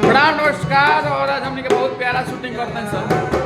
प्रणाम नमस्कार। और आज हमने के बहुत प्यारा शूटिंग करते हैं सर।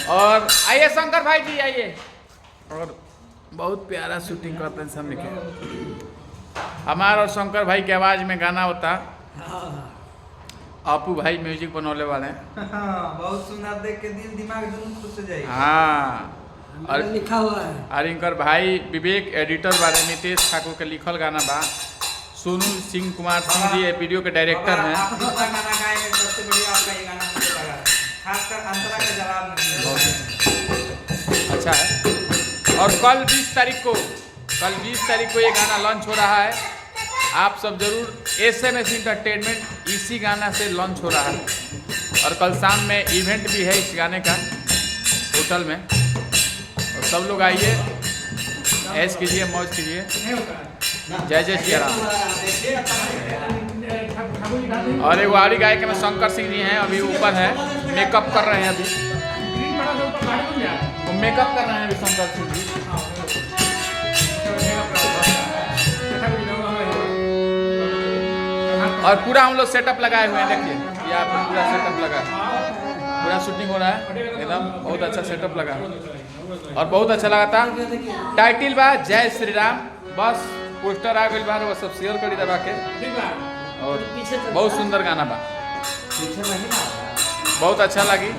और आइए शंकर भाई जी आइए। और बहुत प्यारा शूटिंग करते हैं सब लिखे। हमारा और शंकर भाई की आवाज में गाना होता। आपू भाई म्यूजिक बनौले वाले हैं। बहुत सुंदर देख के दिल दिमाग दोनों खुश हो जाए। हाँ और लिखा हुआ है। और इनकर भाई विवेक एडिटर बारे नितेश ठाकुर के लिखल गाना बा। सोनू सिंह कुमार सिंह जी वीडियो के डायरेक्टर हैं। आप गाना गाएंगे सबसे बढ़िया आपका ये गाना मुझे लगा, खासकर अंतरा का जवाब अच्छा है। और कल 20 तारीख को ये गाना लॉन्च हो रहा है। आप सब जरूर SMS इंटरटेनमेंट इसी गाना से लॉन्च हो रहा है। और कल शाम में इवेंट भी है इस गाने का होटल में। और सब लोग आइए, ऐश कीजिए, मौज कीजिए। जय जय श्री राम। और एक वाली गायक में शंकर सिंह जी हैं, अभी ऊपर है, मेकअप कर रहे हैं। अभी वो मेकअप कर रहे हैं अभी शंकर सिंह जी। और पूरा हम लोग सेटअप लगाए हुए हैं, देखिए यहाँ पर पूरा सेटअप लगा है, पूरा शूटिंग हो रहा है एकदम। बहुत अच्छा सेटअप लगा और बहुत अच्छा लगा था। टाइटिल बा जय श्री राम। बस पोस्टर आ गई बार, वो सब शेयर करी दबा के। और बहुत सुंदर गाना बा, बहुत अच्छा लगी।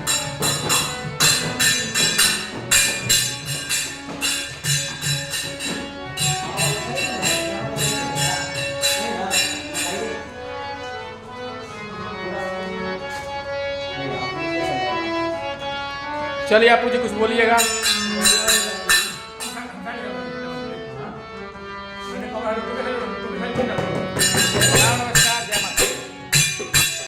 चलिए आपू जी कुछ बोलिएगा।